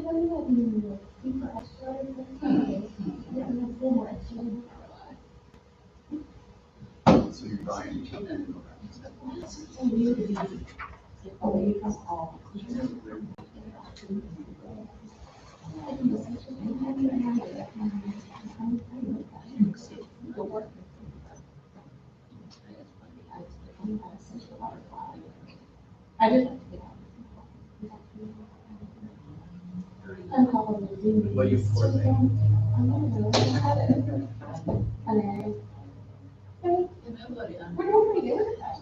So you're buying. I did. What you for? We're doing pretty good with that.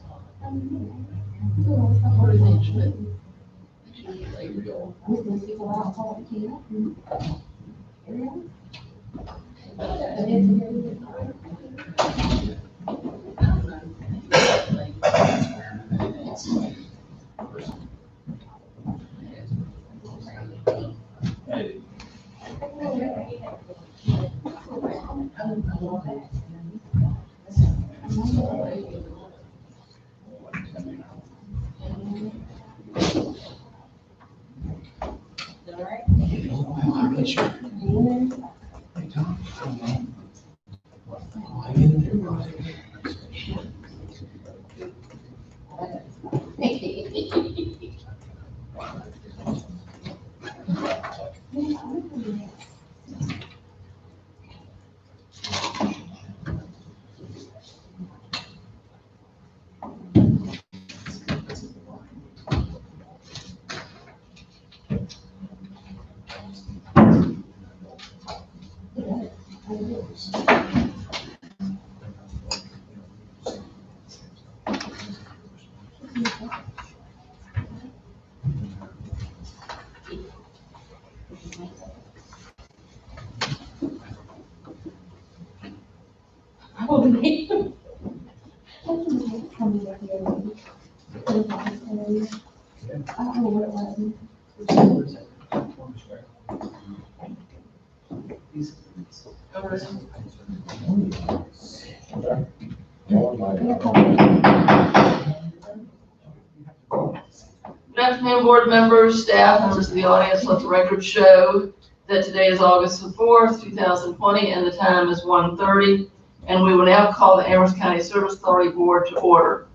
Good afternoon, board members, staff, members of the audience. Let the record show that today is August the 4th, 2020, and the time is 1:30. And we will now call the Amherst County Service Authority Board to order.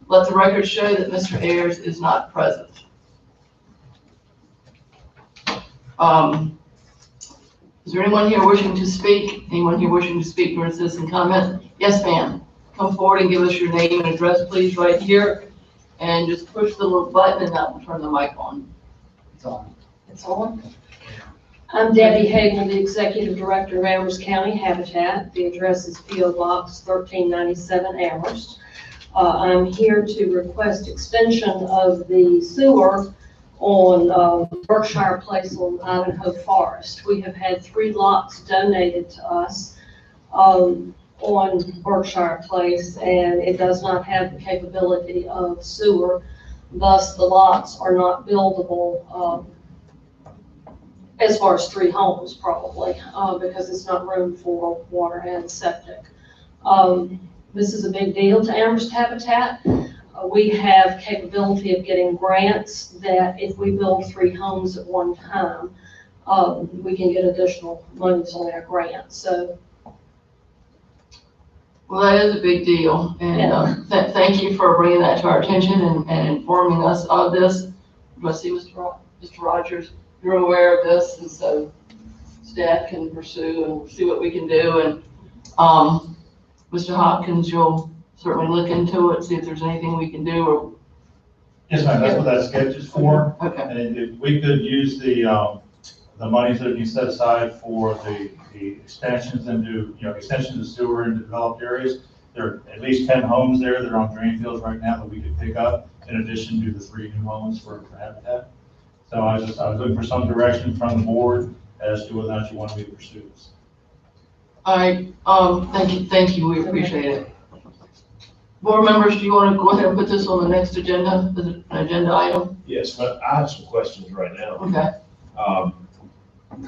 Let the record show that Mr. Ayers is not present. Is there anyone here wishing to speak? Anyone here wishing to speak for a citizen comment? Yes, ma'am. Come forward and give us your name and address, please, right here. And just push the little button and that will turn the mic on. It's on. It's on? I'm Debbie Hagel, the Executive Director of Amherst County Habitat. The address is P.O. Box 1397 Amherst. I'm here to request extension of the sewer on Berkshire Place on Ivanhoe Forest. We have had 3 lots donated to us on Berkshire Place, and it does not have the capability of sewer. Thus, the lots are not buildable as far as 3 homes probably, because it's not room for water and septic. This is a big deal to Amherst Habitat. We have capability of getting grants that if we build 3 homes at one time, we can get additional monies on our grant. So. Well, that is a big deal, and thank you for bringing that to our attention and informing us of this. Do I see Mr. Rogers? You're aware of this, and so staff can pursue and see what we can do. And Mr. Hopkins, you'll certainly look into it, see if there's anything we can do. Or yes, ma'am. That's what that sketch is for. Okay. And if we could use the monies that have been set aside for the extensions into, extensions of sewer into developed areas. There are at least 10 homes there that are on drain fields right now that we could pick up in addition to the 3 new homes for Habitat. So I was looking for some direction from the board as to whether or not you wanted me to pursue this. All right, thank you, we appreciate it. Board members, do you want to go ahead and put this on the next agenda, as an agenda item? Yes, but I have some questions right now. Okay.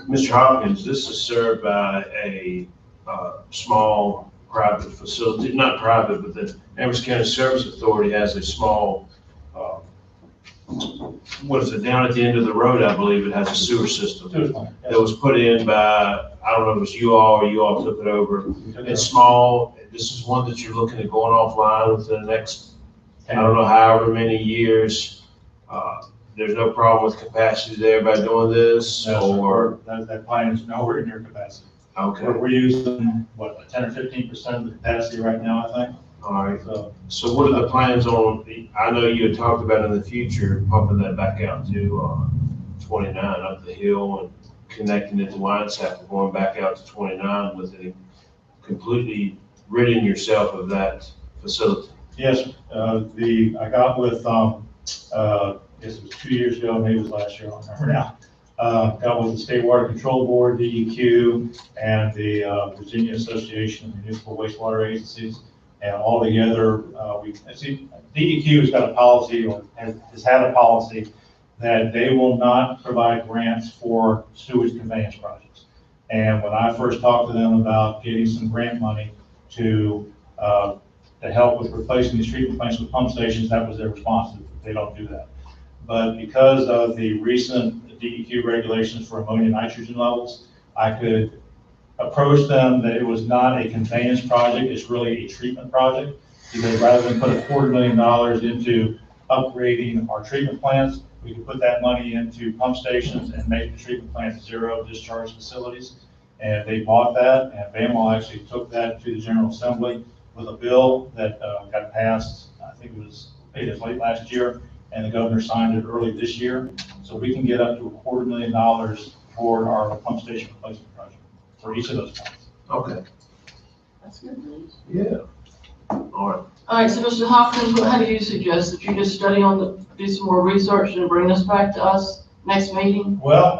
Mr. Hopkins, this is served by a small private facility, not private, but the Amherst County Service Authority has a small what is it, down at the end of the road, I believe it has a sewer system Sewage plant. Yes. that was put in by, I don't know if it was you all or you all took it over. We took it It's over. small. This is one that you're looking at going offline within the next, I don't know, however many years. There's no problem with capacity there by doing this, No, sir, or, that plant is nowhere near capacity. okay, We're using, what, like 10 or 15% of the capacity right now, I think. all right. So, So what are the plans on, I know you had talked about in the future, pumping that back out to 29 up the hill and connecting it to Wine Chapel, going back out to 29 with it, completely ridding yourself of that facility. yes, I got with, I guess it was 2 years ago, maybe it was last year, I don't remember now. Got with the State Water Control Board, DEQ, and the Virginia Association of Municipal Wastewater Agencies. And all together, DEQ has got a policy, or has had a policy, that they will not provide grants for sewage conveyance projects. And when I first talked to them about getting some grant money to help with replacing these treatment plants with pump stations, that was their response. They don't do that. But because of the recent DEQ regulations for ammonia nitrogen levels, I could approach them that it was not a conveyance project, it's really a treatment project. Because rather than put $250,000 into upgrading our treatment plants, we could put that money into pump stations and make the treatment plants zero discharge facilities. And they bought that, and BAML actually took that to the General Assembly with a bill that got passed, I think it was late last year, and the governor signed it early this year. So we can get up to $250,000 toward our pump station replacement project for each of those plants. Okay. That's good news. Yeah. All right. All right, so Mr. Hopkins, how do you suggest that you just study do some more research and bring this back to us next meeting? Well,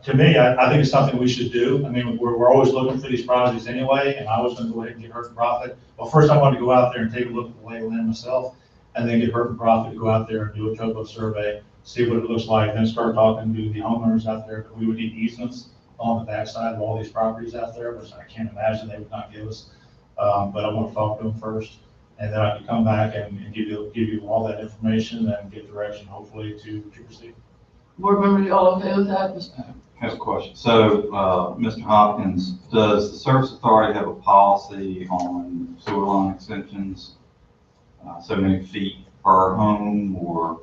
to me, I think it's something we should do. I mean, we're always looking for these projects anyway, and I was gonna go ahead and get Hurt and Profit. Well, first I wanted to go out there and take a look at the lay of the land myself, and then get Hurt and Profit to go out there and do a topo survey, see what it looks like, then start talking to the homeowners out there. We would need easements on the backside of all these properties out there, which I can't imagine they would not give us. But I want to talk to them first, and then I can come back and give you all that information and get direction, hopefully, to proceed. Board members, you all okay with that? I have a question. So, Mr. Hopkins, does the Service Authority have a policy on sewer line extensions? So many feet per home, or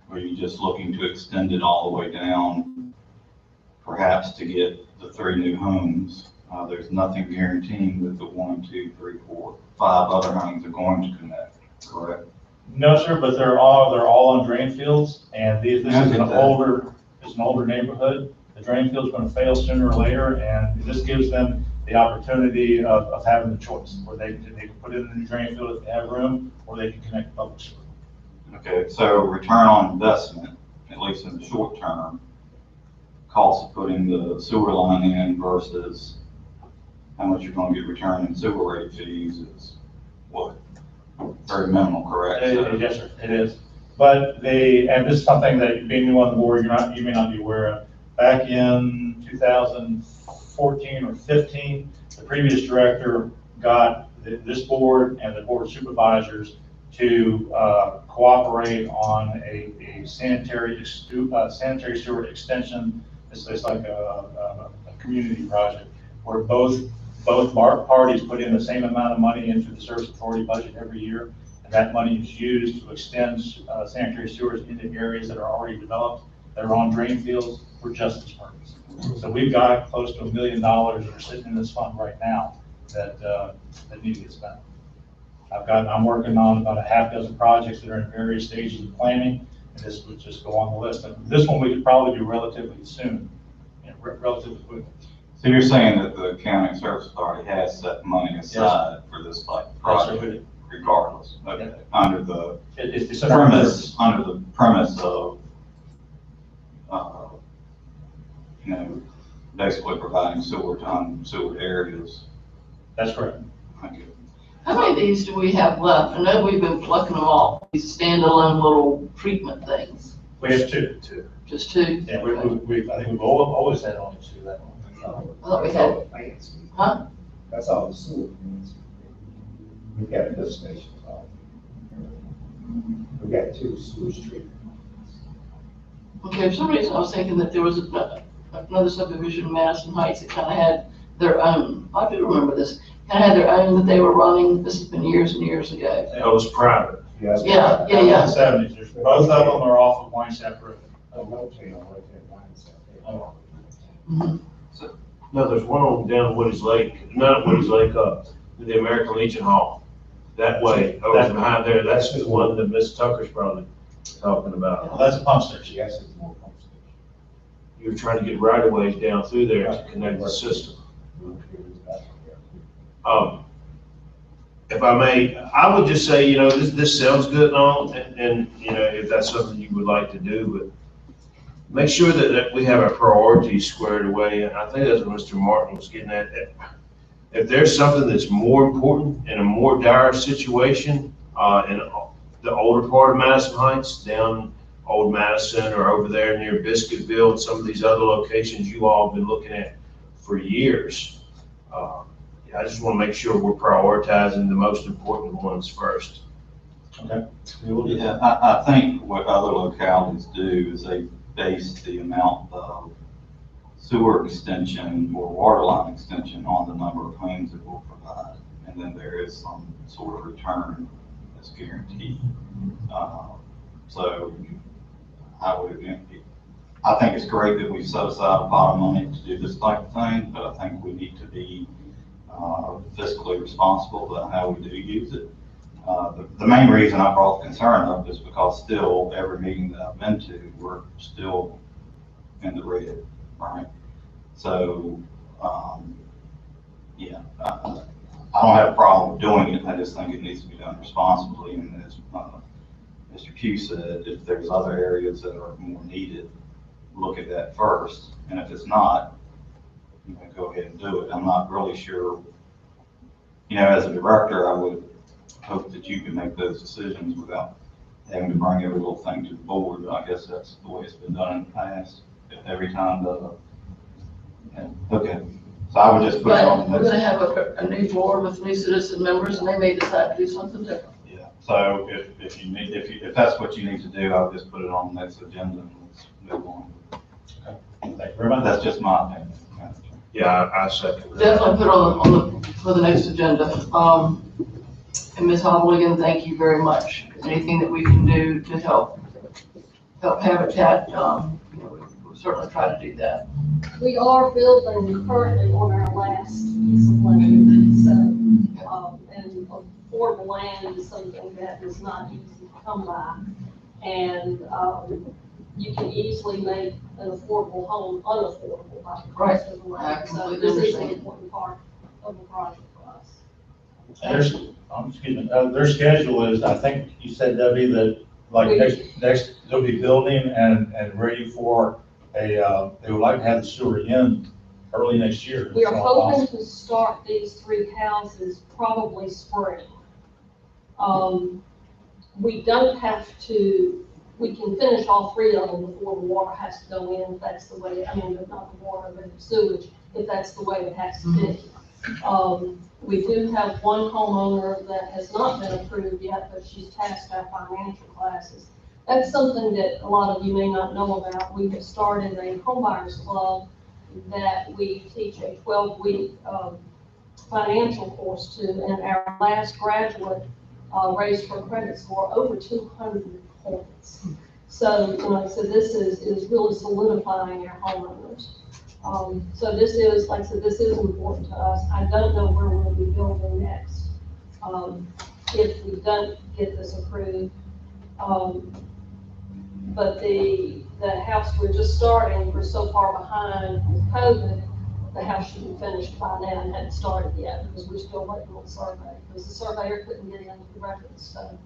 are you just looking to extend it all the way down, perhaps to get the 3 new homes? There's nothing guaranteeing that the 1, 2, 3, 4, 5 other homes are going to connect, correct? No, sir, but they're all on drain fields, and this is an older neighborhood. The drain field's going to fail sooner or later, and this gives them the opportunity of having the choice, where they can put it in the drain field if they have room, or they can connect public sewer. Okay, so return on investment, at least in the short term, cost of putting the sewer line in versus how much you're going to get return in sewer rate fees is what? Very minimal, correct? Yes, sir, it is. But and this is something that being new on the board, you may not be aware of. Back in 2014 or 15, the previous director got this board and the board of supervisors to cooperate on a sanitary sewer extension. It's like a community project where both parties put in the same amount of money into the service authority budget every year. And that money is used to extend sanitary sewers into areas that are already developed, that are on drain fields for justice purposes. So we've got close to $1 million that are sitting in this fund right now that need to get spent. I'm working on about a half dozen projects that are in various stages of planning, and this would just go on the list. And this one we could probably do relatively soon, relatively quickly. So you're saying that the county service authority has set money aside for this type of project, regardless, okay, under the premise of, basically providing sewer to unsewered areas. That's correct. Thank you. How many of these do we have left? I know we've been plucking them off, these standalone little treatment things. We have 2. Just 2? Yeah, I think we've always had only 2 that one. I thought we had, huh? That's all the sewer. We've got a lift station. We've got 2 sewage treatment Okay, for some reason I was thinking that there was another subdivision in Madison Heights that kind of had their own, I do remember this, kind of had their own that they were running, this has been years and years ago. That was private. Yeah. Seventies, both of them are off of Wine Sap Road. Mhm. No, there's one on down Woody's Lake, not Woody's Lake, the American Legion Hall. That way, over behind there, that's the one that Miss Tucker's probably talking about. Well, that's a pump station. Yes, it's more complicated. You're trying to get right of ways down through there to connect the system. If I may, I would just say, this sounds good and all, and, if that's something you would like to do, but make sure that we have our priorities squared away, and I think that's what Mr. Martin was getting at. If there's something that's more important in a more dire situation, in the older part of Madison Heights, down Old Madison or over there near Biscuitville and some of these other locations you all have been looking at for years, I just want to make sure we're prioritizing the most important ones first. Okay. We will do that. Yeah, I think what other localities do is they base the amount of sewer extension or water line extension on the number of homes it will provide. And then there is some sort of return that's guaranteed. So I think it's great that we've set aside a pot of money to do this type of thing, but I think we need to be fiscally responsible about how we do use it. The main reason I brought the concern up is because still, every meeting that I've been to, we're still in the red, right? So, yeah, I don't have a problem with doing it. I just think it needs to be done responsibly. And as Mr. Q said, if there's other areas that are more needed, look at that first. And if it's not, go ahead and do it. I'm not really sure, as a director, I would hope that you can make those decisions without having to bring every little thing to the board. I guess that's the way it's been done in the past. Every time okay. So I would just put it on But the we're next. gonna have a new board with new citizen members, and they may decide to do something different. Yeah. So if that's what you need to do, I'll just put it on the next agenda and let's move on. Thank you very much. That's just my opinion. Yeah, I second that. Definitely put for the next agenda. And Ms. Hobble, again, thank you very much. Anything that we can do to help Habitat, we'll certainly try to do that. We are building currently on our last piece of land, so, and affordable land is something that is not easy to come by. And, you can easily make an affordable home unaffordable by the cost of the land. So this is an important part of the project for us. And their schedule is, I think you said, Debbie, that like next, they'll be building and ready for they would like to have the sewer in early next year. We are hoping to start these 3 houses probably spring. We don't have to, we can finish all 3 of them before the water has to go in, if that's the way, not the water, but the sewage, if that's the way it has to be. We do have one homeowner that has not been approved yet, but she's passed our financial classes. That's something that a lot of you may not know about. We have started a homebuyers club that we teach a 12-week financial course to, and our last graduate raised her credit score over 200 points. So, so this is really solidifying our homeowners. So this is, like I said, this is important to us. I don't know where we'll be building next if we don't get this approved. But the house we're just starting, we're so far behind with COVID, the house should be finished by now and hadn't started yet because we're still waiting on the survey because the surveyor couldn't get into the records. So,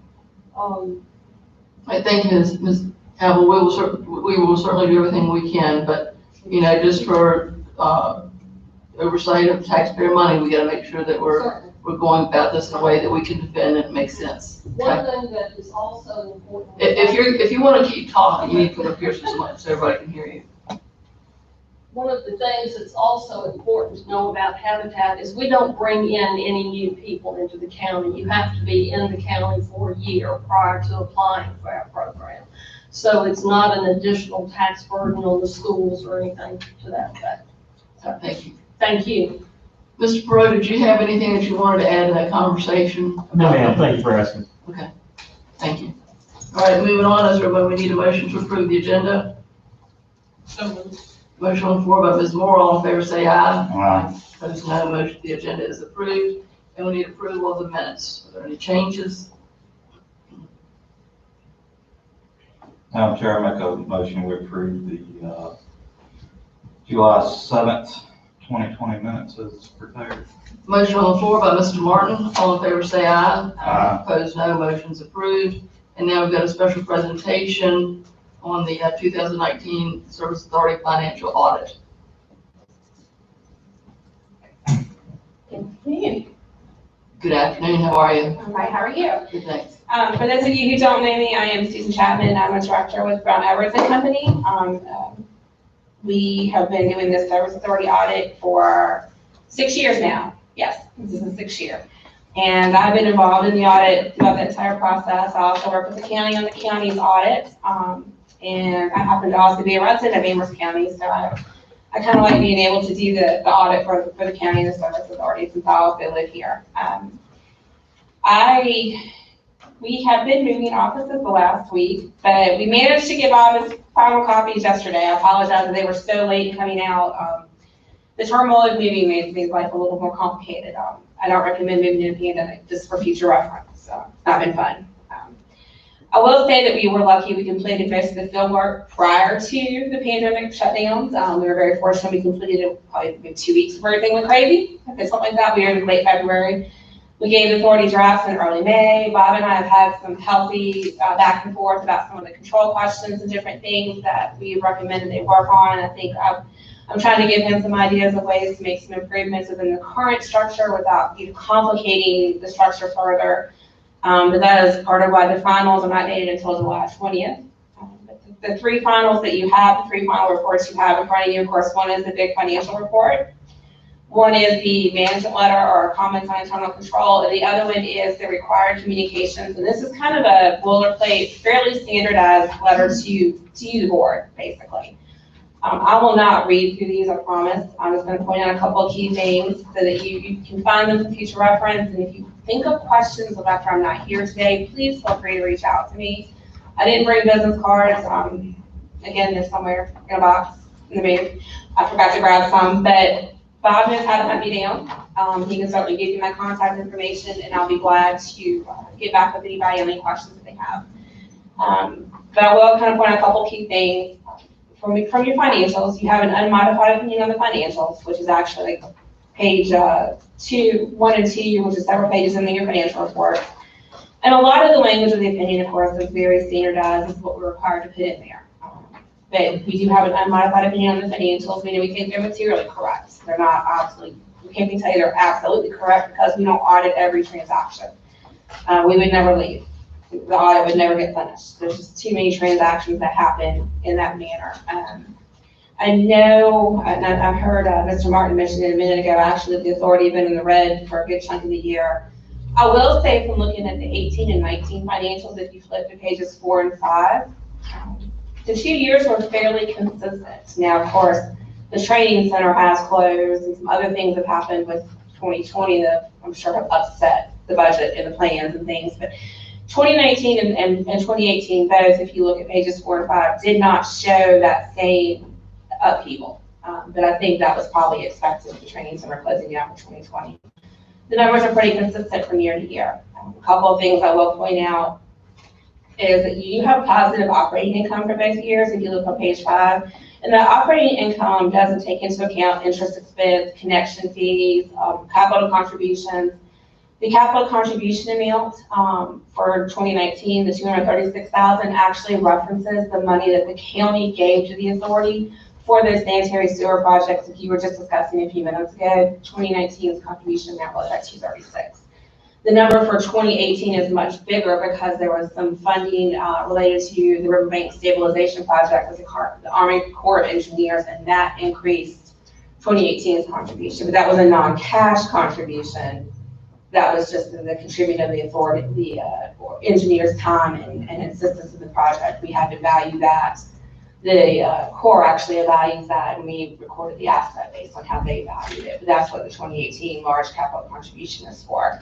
I think Ms. Campbell, we will certainly do everything we can, but, just for, oversight of taxpayer money, we gotta make sure that we're going about this in a way that we can defend and it makes sense. one thing that is also important. If you wanna keep talking, you need to come up here so everybody can hear you. One of the things that's also important to know about Habitat is we don't bring in any new people into the county. You have to be in the county for a year prior to applying for our program. So it's not an additional tax burden on the schools or anything to that effect. So, thank you. Thank you. Mr. Perot, did you have anything that you wanted to add to that conversation? No, ma'am, thank you for asking. Okay, thank you. All right, moving on, is there, we need a motion to approve the agenda. Motion on the floor by Ms. Moore, all in favor say aye. Aye. Opposed, no. Motion, the agenda is approved. And we need approval of the minutes. Are there any changes? Madam Chair, I make a motion we approve the July 7th, 2020 minutes as prepared. Motion on the floor by Mr. Martin, all in favor say aye. Aye. Opposed, no. Motion's approved. And now we've got a special presentation on the 2019 Service Authority Financial Audit. Good afternoon, how are you? I'm fine, how are you? Good, thanks. For those of you who don't know me, I am Susan Chapman. I'm a director with Brown Edwards and Company. We have been doing this Service Authority audit for 6 years now. Yes, this is the 6th year. And I've been involved in the audit throughout the entire process. I also work with the county on the county's audit. And I happen to also be a resident of Amherst County, so I kind of like being able to do the audit for the county and the Service Authority since I also live here. We have been moving offices the last week, but we managed to get Bob's final copies yesterday. I apologize that they were so late in coming out. The turmoil of moving makes life a little more complicated. I don't recommend moving in a pandemic just for future reference, so it's not been fun. I will say that we were lucky we completed most of the field work prior to the pandemic shutdowns. We were very fortunate we completed it probably in 2 weeks before everything went crazy. If it's something like that, we were in late February. We gave the authority drafts in early May. Bob and I have had some healthy back and forth about some of the control questions and different things that we recommended they work on. I think I'm trying to give him some ideas of ways to make some improvements within the current structure without complicating the structure further. But that is part of why the finals are not dated until July 20th. The 3 finals that you have, the 3 final reports you have in front of you, of course, one is the big financial report. One is the management letter or comments on internal control, and the other one is the required communications. And this is kind of a boilerplate, fairly standardized letter to the board, basically. I will not read through these, I promise. I'm just going to point out a couple of key things so that you can find them for future reference. And if you think of questions after I'm not here today, please feel free to reach out to me. I didn't bring business cards. Again, they're somewhere in a box in the bag. I forgot to grab some, but Bob knows how to hunt me down. He can certainly give you my contact information, and I'll be glad to get back with anybody on any questions that they have. But I will kind of point out a couple key things. From your financials, you have an unmodified opinion on the financials, which is actually page 1 and 2, which is several pages in your financial report. And a lot of the language of the opinion, of course, is very standardized. This is what we're required to put in there. But we do have an unmodified opinion on the financials, meaning we think they're materially correct. They're not absolutely, we can't tell you they're absolutely correct because we don't audit every transaction. We would never leave. The audit would never get finished. There's just too many transactions that happen in that manner. I know, and I heard Mr. Martin mention it a minute ago, actually, the authority had been in the red for a good chunk of the year. I will say from looking at the 18 and 19 financials, if you flip to pages 4 and 5, the 2 years were fairly consistent. Now, of course, the training center has closed and some other things have happened with 2020 that I'm sure have upset the budget and the plans and things. But 2019 and 2018, both, if you look at pages 4 and 5, did not show that same upheaval. But I think that was probably expected with the training center closing down for 2020. The numbers are pretty consistent from year to year. A couple of things I will point out is that you have positive operating income for both years if you look on page 5. And that operating income doesn't take into account interest expense, connection fees, capital contributions. The capital contribution amount for 2019, the $236,000, actually references the money that the county gave to the authority for those sanitary sewer projects that you were just discussing a few minutes ago. 2019's contribution amount was at $236,000. The number for 2018 is much bigger because there was some funding related to the Riverbank Stabilization Project with the Army Corps of Engineers, and that increased 2018's contribution. But that was a non-cash contribution that was just the contribution of the authority, the engineer's time and assistance in the project. We had to value that. The Corps actually values that, and we recorded the asset based on how they valued it. But that's what the 2018 large capital contribution is for.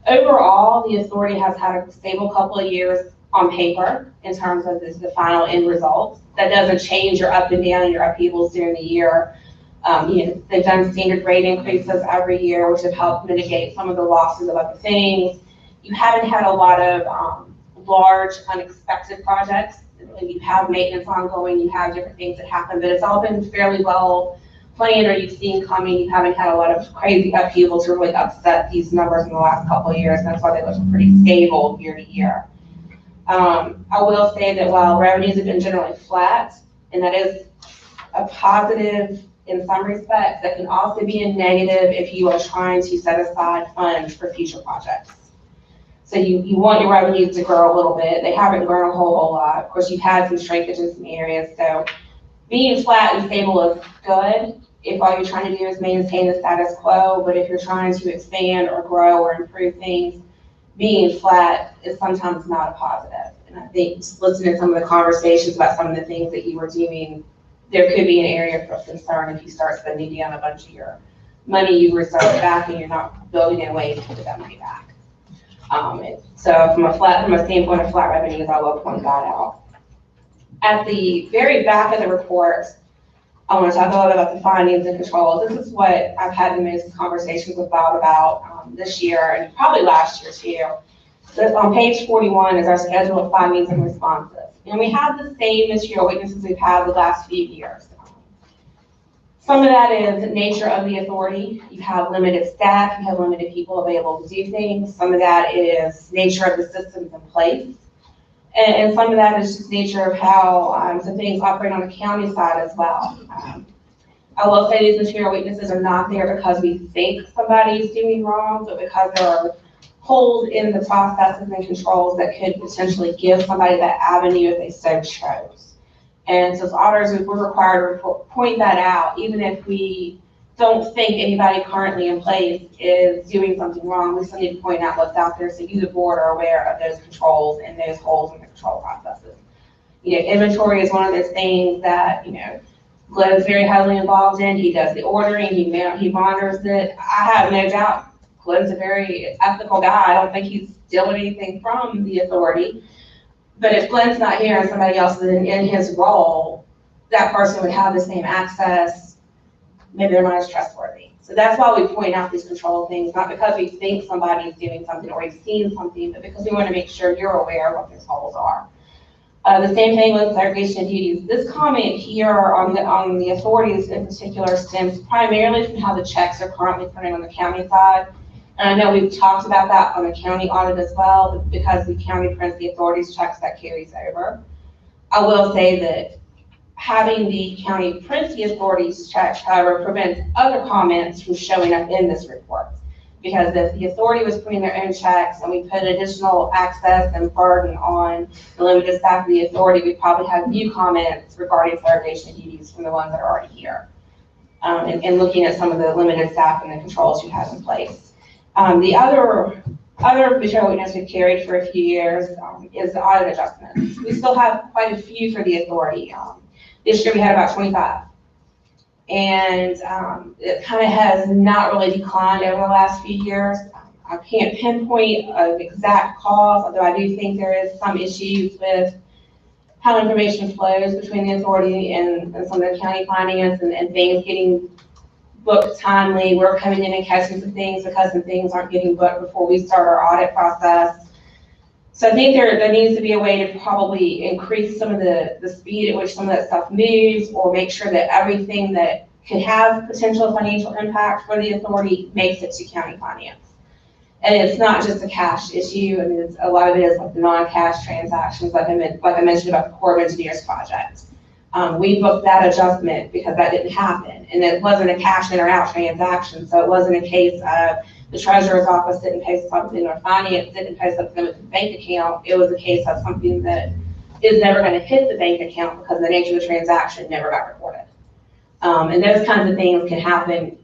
Overall, the authority has had a stable couple of years on paper in terms of the final end results. That doesn't change your up and down and your upheavals during the year. They've done standard rate increases every year, which have helped mitigate some of the losses of other things. You haven't had a lot of large, unexpected projects. You have maintenance ongoing, you have different things that happen, but it's all been fairly well planned, or you've seen coming. You haven't had a lot of crazy upheaval to really upset these numbers in the last couple of years. That's why they look pretty stable year to year. I will say that while revenues have been generally flat, and that is a positive in some respects, that can also be a negative if you are trying to set aside funds for future projects. So you want your revenues to grow a little bit. They haven't grown a whole lot. Of course, you've had some shrinkage in some areas. So being flat and stable is good if all you're trying to do is maintain the status quo. But if you're trying to expand or grow or improve things, being flat is sometimes not a positive. And I think just listening to some of the conversations about some of the things that you were doing, there could be an area for concern if you start spending down a bunch of your money you reserved back and you're not building in ways to put that money back. So from a standpoint of flat revenues, I will point that out. At the very back of the report, I want to talk a little bit about the findings and controls. This is what I've had the most conversations with Bob about this year and probably last year too. So on page 41 is our schedule of findings and responses. And we have the same material weaknesses we've had the last few years. Some of that is the nature of the authority. You have limited staff, you have limited people available to do things. Some of that is nature of the systems in place. And some of that is just nature of how some things operate on the county side as well. I will say these material weaknesses are not there because we think somebody is doing wrong, but because there are holes in the processes and controls that could potentially give somebody that avenue if they so chose. And so as auditors, we're required to point that out, even if we don't think anybody currently in place is doing something wrong. We still need to point out what's out there so you, the board, are aware of those controls and those holes in the control processes. Inventory is one of those things that, Glenn is very heavily involved in. He does the ordering, he monitors it. I have no doubt Glenn's a very ethical guy. I don't think he's stealing anything from the authority. But if Glenn's not here and somebody else is in his role, that person would have the same access. Maybe they're not as trustworthy. So that's why we point out these control things, not because we think somebody's doing something or we've seen something, but because we want to make sure you're aware of what those holes are. The same thing with segregation of duties. This comment here on the authorities in particular stems primarily from how the checks are currently printed on the county side. And I know we've talked about that on the county audit as well, but because the county prints the authorities checks, that carries over. I will say that having the county print the authorities checks, however, prevents other comments from showing up in this report. Because if the authority was putting their own checks and we put additional access and burden on the limited staff of the authority, we probably have new comments regarding segregation duties from the ones that are already here. And looking at some of the limited staff and the controls you have in place. The other material weakness we've carried for a few years is the audit adjustments. We still have quite a few for the authority. This year we had about 25. And it kind of has not really declined over the last few years. I can't pinpoint an exact cause, although I do think there is some issues with how information flows between the authority and some of the county finance and things getting booked timely. We're coming in and catching some things because some things aren't getting booked before we start our audit process. So I think there needs to be a way to probably increase some of the speed at which some of that stuff moves, or make sure that everything that could have potential financial impact for the authority makes it to county finance. And it's not just a cash issue. I mean, a lot of it is like the non-cash transactions, like I mentioned about the Corps of Engineers project. We booked that adjustment because that didn't happen, and it wasn't a cash in or out transaction. So it wasn't a case of the treasurer's office didn't pay something or finance didn't pay something with the bank account. It was a case of something that is never going to hit the bank account because the nature of the transaction never got recorded. And those kinds of things can happen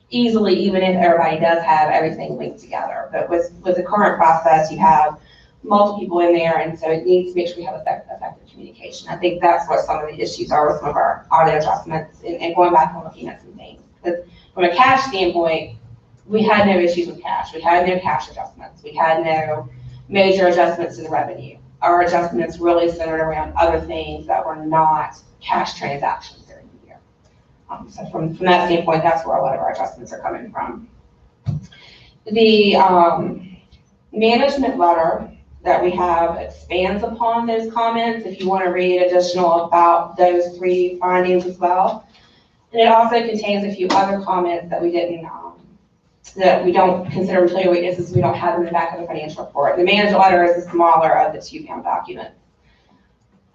easily, even if everybody does have everything linked together. But with the current process, you have multiple people in there, and so it needs to make sure we have effective communication. I think that's what some of the issues are with some of our audit adjustments and going back and looking at some things. Because from a cash standpoint, we had no issues with cash. We had no cash adjustments. We had no major adjustments to the revenue. Our adjustments really centered around other things that were not cash transactions during the year. So from that standpoint, that's where a lot of our adjustments are coming from. The management letter that we have expands upon those comments if you want to read additional about those 3 findings as well. And it also contains a few other comments that we didn't, that we don't consider material weaknesses, we don't have in the back of the financial report. The management letter is the smaller of the 2-pound documents.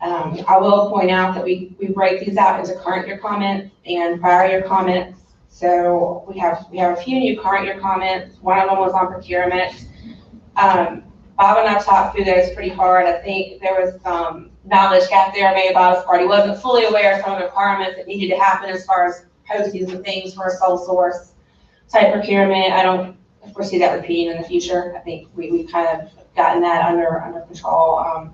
I will point out that we break these out into current year comments and prior year comments. So we have a few new current year comments. One of them was on procurement. Bob and I talked through those pretty hard. I think there was some knowledge gap there made by his party. Wasn't fully aware of some of the requirements that needed to happen as far as postings and things for a sole source type procurement. I don't foresee that repeating in the future. I think we've kind of gotten that under control.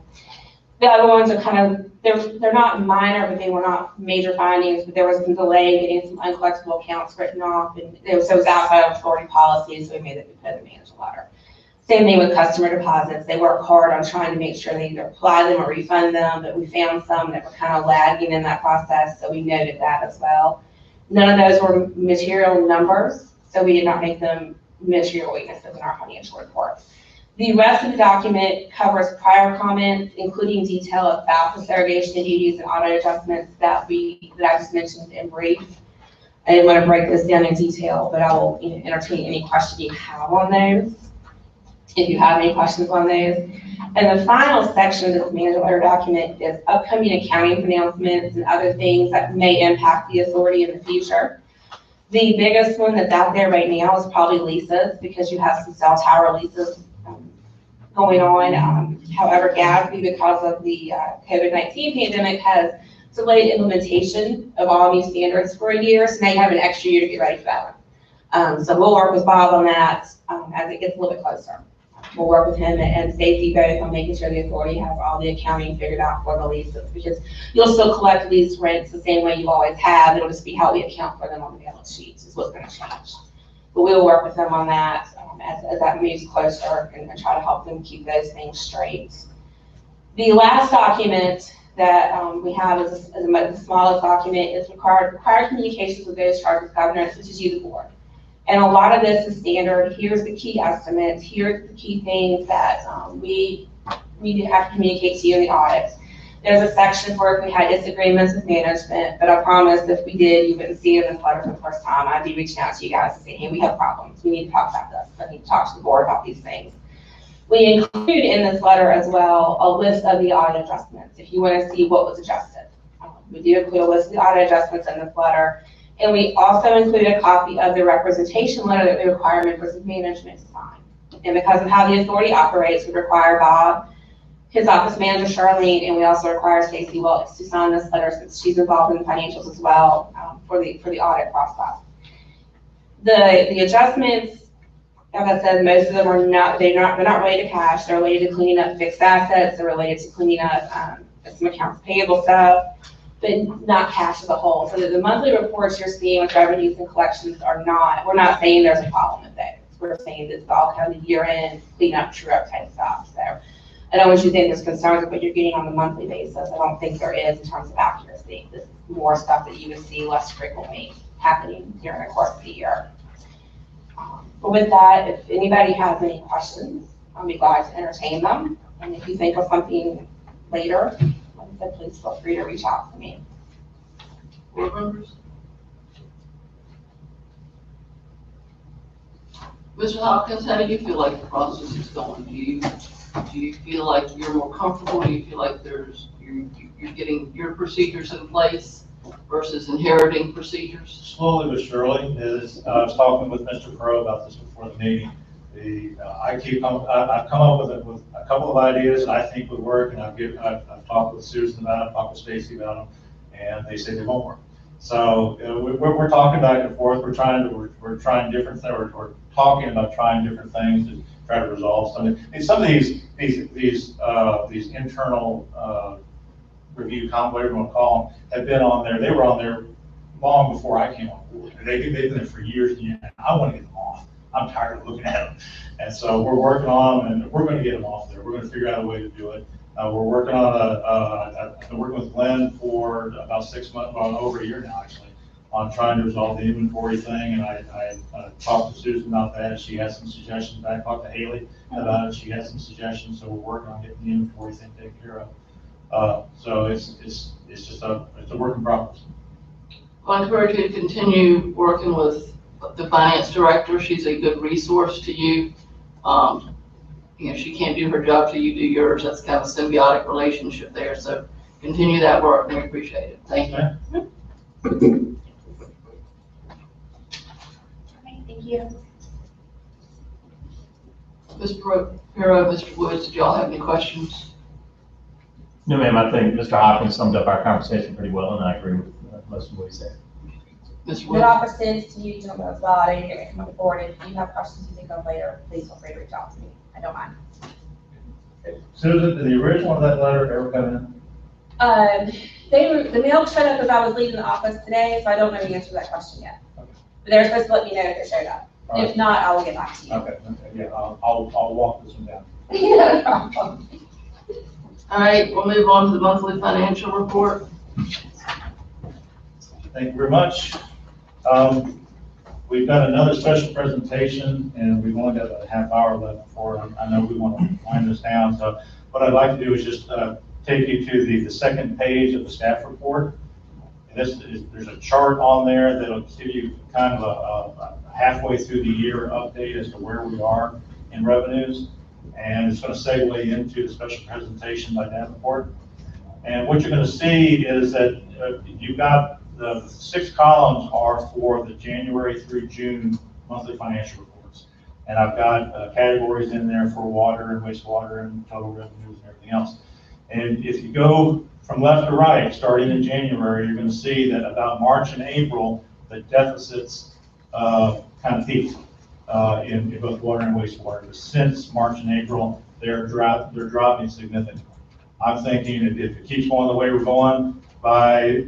The other ones are kind of, they're not minor, but they were not major findings, but there was some delay getting some uncollectible accounts written off, and so it was outside of authority policy, so we made it because of the management letter. Same thing with customer deposits. They work hard on trying to make sure they either apply them or refund them, but we found some that were kind of lagging in that process, so we noted that as well. None of those were material numbers, so we did not make them material weaknesses in our financial report. The rest of the document covers prior comments, including detail about the segregation of duties and audit adjustments that I just mentioned in brief. I didn't want to break this down in detail, but I will entertain any question you have on those, if you have any questions on those. And the final section of this management letter document is upcoming accounting announcements and other things that may impact the authority in the future. The biggest one that's out there right now is probably leases, because you have some cell tower leases going on. However, GASB, because of the COVID-19 pandemic, has delayed implementation of all new standards for a year, so now you have an extra year to get ready for that one. So we'll work with Bob on that as it gets a little bit closer. We'll work with him and safety both on making sure the authority has all the accounting figured out for the leases, because you'll still collect lease rents the same way you always have. It'll just be how we account for them on the balance sheets is what's going to change. But we'll work with them on that as that moves closer and try to help them keep those things straight. The last document that we have is the smallest document is required communications with those charged with governance, which is you, the board. And a lot of this is standard. Here's the key estimates. Here's the key things that we need to have to communicate to you in the audit. There's a section for if we had disagreements with management, but I promise if we did, you wouldn't see it in this letter for the first time. I'd be reaching out to you guys and saying, hey, we have problems. We need to talk about this. I need to talk to the board about these things. We include in this letter as well a list of the audit adjustments if you want to see what was adjusted. We do include a list of the audit adjustments in this letter. And we also include a copy of the representation letter that we require members of management to sign. And because of how the authority operates, we require Bob, his office manager, Charlene, and we also require Stacy Wilkes to sign this letter since she's involved in the financials as well for the audit process. The adjustments, as I said, most of them are they're not related to cash. They're related to cleaning up fixed assets. They're related to cleaning up some accounts payable stuff, but not cash as a whole. So the monthly reports you're seeing with revenues and collections are not, we're not saying there's a problem with those. We're saying this is all kind of year-end clean up, true up type stuff. So I don't want you to think there's concerns with what you're getting on a monthly basis. I don't think there is in terms of accuracy. This is more stuff that you would see less frequently happening during the course of the year. But with that, if anybody has any questions, I'll be glad to entertain them. And if you think of something later, like I said, please feel free to reach out to me. Board members? Mr. Hopkins, how do you feel like the process is going? Do you feel like you're more comfortable? Do you feel like you're getting your procedures in place versus inheriting procedures? Slowly but surely. I was talking with Mr. Crow about this before the meeting. I've come up with a couple of ideas that I think would work, and I've talked with Susan about them, talked with Stacy about them, and they say they won't work. So we're talking back and forth. We're trying different things. We're talking about trying different things to try to resolve something. And some of these internal review, whatever you want to call them, have been on there. They were on there long before I came on board. They've been there for years and years. I want to get them off. I'm tired of looking at them. And so we're working on them, and we're going to get them off there. We're going to figure out a way to do it. We're working on I've been working with Glenn for about 6 months, well, over a year now, actually, on trying to resolve the inventory thing. And I talked to Susan about that. She has some suggestions. I talked to Haley about it. She has some suggestions. So we're working on getting the inventory thing taken care of. So it's just a work in progress. I encourage you to continue working with the finance director. She's a good resource to you. She can't do her job till you do yours. That's kind of a symbiotic relationship there. So continue that work, and we appreciate it. Thank you. Okay, thank you. Mr. Hero, Mr. Woods, did y'all have any questions? No, ma'am, I think Mr. Hopkins summed up our conversation pretty well, and I agree with most of what he said. Mr. Good Woods? offer sends to you gentlemen as well. I know you're going to come forward. If you have questions you think of later, please feel free to reach out to me. I don't mind. Susan, did the original of that letter ever come in? The mail showed up as I was leaving the office today, so I don't know the answer to that question yet. Okay. But they're supposed to let me know if it showed up. All right. If not, I will get back to you. Okay, yeah, I'll walk this one down. No problem. All right, we'll move on to the monthly financial report. Thank you very much. We've got another special presentation, and we've only got about a half hour left before I know we want to wind this down. So what I'd like to do is just take you to the second page of the staff report. And there's a chart on there that'll give you kind of a halfway through the year update as to where we are in revenues. And it's going to segue into the special presentation by Davenport. And what you're going to see is that you've got the 6 columns are for the January through June monthly financial reports. And I've got categories in there for water and wastewater and total revenues and everything else. And if you go from left to right, starting in January, you're going to see that about March and April, the deficits kind of peaked in both water and wastewater. But since March and April, they're dropping significantly. I'm thinking if it keeps going the way we're going, by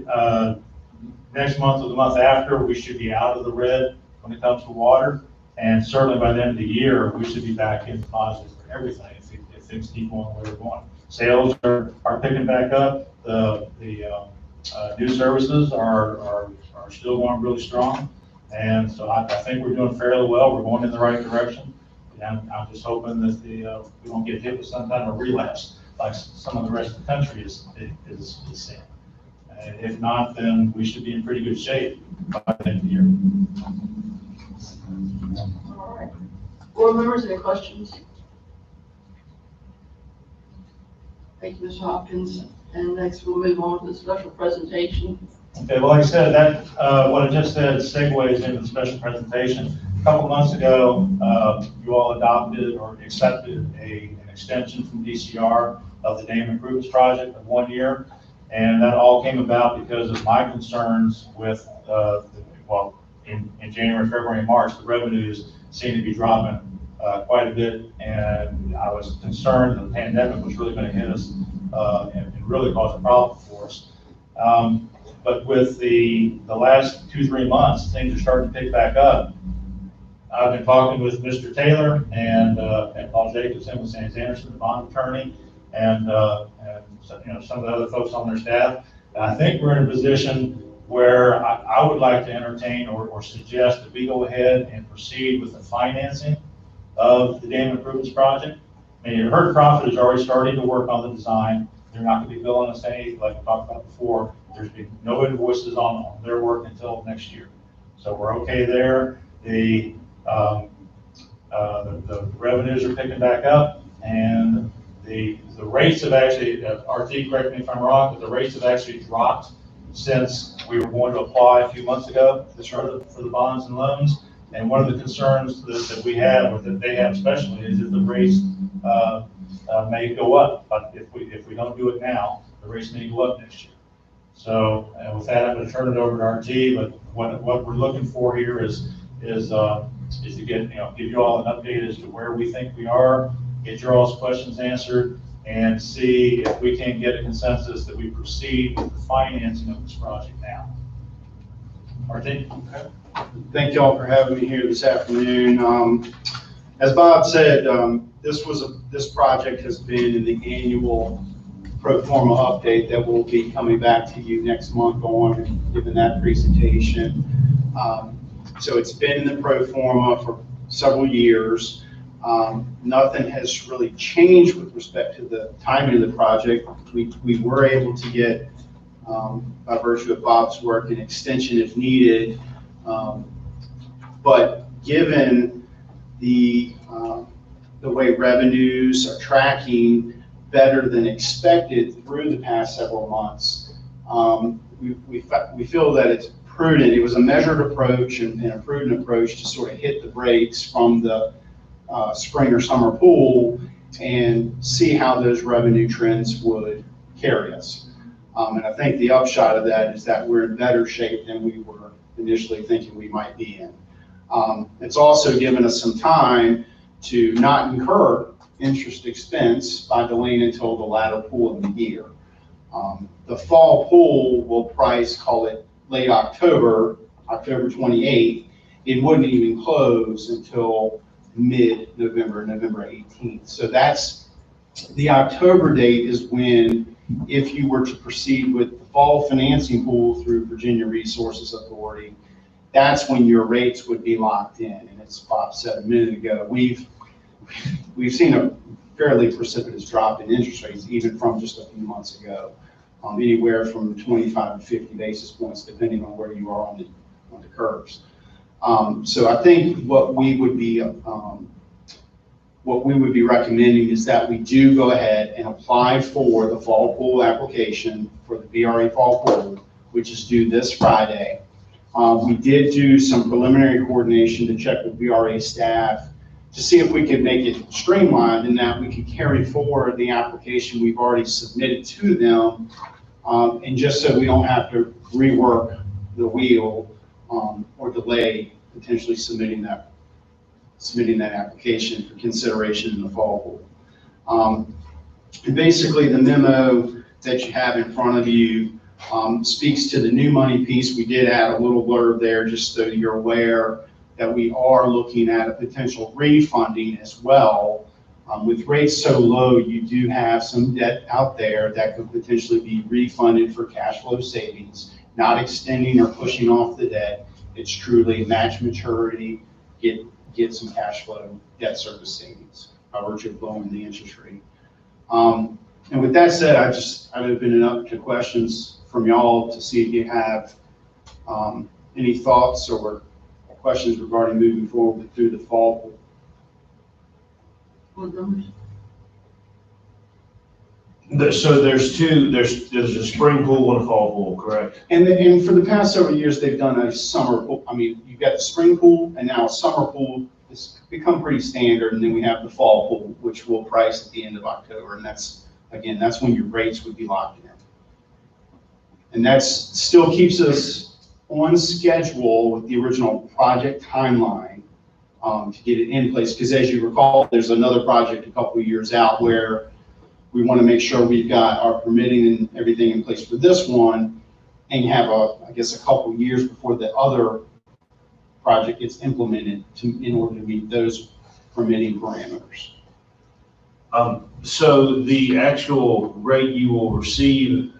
next month or the month after, we should be out of the red when it comes to water. And certainly by the end of the year, we should be back in positive for everything if things keep going the way we're going. Sales are picking back up. The new services are still going really strong. And so I think we're doing fairly well. We're going in the right direction. And I'm just hoping that we don't get hit with some kind of relapse like some of the rest of the country is seeing. If not, then we should be in pretty good shape by the end of the year. All right. Board members, any questions? Thank you, Mr. Hopkins. And next we'll move on to the special presentation. Okay, well, like I said, that what I just said segues into the special presentation. A couple months ago, you all adopted or accepted an extension from DCR of the dam improvements project of 1 year. And that all came about because of my concerns with, in January, February, and March, the revenues seemed to be dropping quite a bit. And I was concerned that the pandemic was really going to hit us and really cause a problem for us. But with the last 2-3 months, things are starting to pick back up. I've been talking with Mr. Taylor and Paul Jacobson with Sands Anderson, the bond attorney, and some of the other folks on their staff. And I think we're in a position where I would like to entertain or suggest that we go ahead and proceed with the financing of the dam improvements project. I mean, you heard Profit is already starting to work on the design. They're not going to be billing us any, like we talked about before. There's been no invoices on their work until next year. So we're okay there. The revenues are picking back up, and the rates have actually, RT, correct me if I'm wrong, but the rates have actually dropped since we were going to apply a few months ago for the bonds and loans. And one of the concerns that we have, or that they have especially, is that the rates may go up. But if we don't do it now, the rates may go up next year. So, and with that, I'm gonna turn it over to RT, but what we're looking for here is to get, give you all an update as to where we think we are, get your all's questions answered, and see if we can get a consensus that we proceed with the financing of this project now. RT? Thank y'all for having me here this afternoon. As Bob said, this project has been in the annual pro forma update that will be coming back to you next month on and giving that presentation. So it's been in the pro forma for several years. Nothing has really changed with respect to the timing of the project. We were able to get, by virtue of Bob's work, an extension if needed. But given the way revenues are tracking better than expected through the past several months, we feel that it's prudent. It was a measured approach and a prudent approach to sort of hit the brakes from the spring or summer pool and see how those revenue trends would carry us. And I think the upshot of that is that we're in better shape than we were initially thinking we might be in. It's also given us some time to not incur interest expense by delaying until the latter pool of the year. The fall pool will price, call it late October, October 28th. It wouldn't even close until mid-November, November 18th. So that's the October date is when, if you were to proceed with the fall financing pool through Virginia Resources Authority, that's when your rates would be locked in. And as Bob said a minute ago, we've seen a fairly precipitous drop in interest rates, even from just a few months ago, anywhere from 25 to 50 basis points, depending on where you are on the curves. So I think what we would be recommending is that we do go ahead and apply for the fall pool application for the VRA fall pool, which is due this Friday. We did do some preliminary coordination to check with VRA staff to see if we could make it streamlined and that we could carry forward the application we've already submitted to them, and just so we don't have to rework the wheel or delay potentially submitting that application for consideration in the fall pool. And basically the memo that you have in front of you speaks to the new money piece. We did add a little blurb there just so you're aware that we are looking at a potential refunding as well. With rates so low, you do have some debt out there that could potentially be refunded for cash flow savings, not extending or pushing off the debt. It's truly match maturity, get some cash flow debt service savings by virtue of lowering the interest rate. And with that said, I'd open it up to questions from y'all to see if you have any thoughts or questions regarding moving forward through the fall. So there's a spring pool and a fall pool, correct? And for the past several years, they've done a summer pool. I mean, you've got the spring pool and now a summer pool. It's become pretty standard. And then we have the fall pool, which will price at the end of October. And that's when your rates would be locked in. And that still keeps us on schedule with the original project timeline to get it in place. Because as you recall, there's another project a couple of years out where we want to make sure we've got our permitting and everything in place for this one, and have I guess a couple of years before the other project gets implemented in order to meet those permitting parameters. So the actual rate you will receive,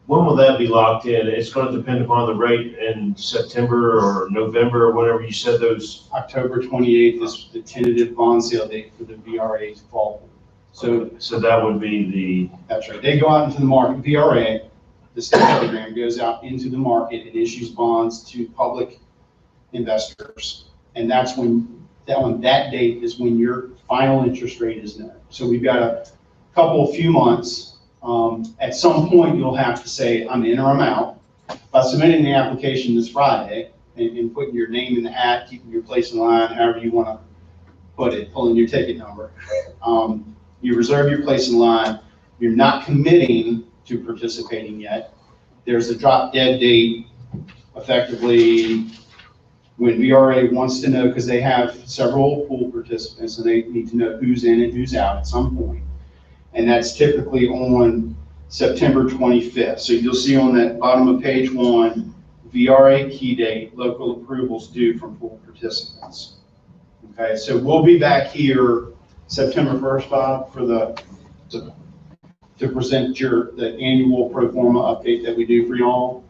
when will that be locked in? It's going to depend upon the rate in September or November, or whenever you said those. October 28th is the tentative bond sale date for the VRA's fall. So that would be that's right. They go out into the market. VRA, the state program, goes out into the market and issues bonds to public investors, and that's when that date is when your final interest rate is known. So we've got a few months. At some point, you'll have to say, I'm in or I'm out. By submitting the application this Friday and putting your name in the hat, keeping your place in line, however you want to put it, pulling your ticket number. You reserve your place in line. You're not committing to participating yet. there's a drop dead date effectively when VRA wants to know, because they have several pool participants and they need to know who's in and who's out at some point. And that's typically on September 25th. So you'll see on that bottom of page 1, VRA key date, local approvals due from pool participants. Okay, so we'll be back here September 1st, Bob, for to present the annual pro forma update that we do for y'all.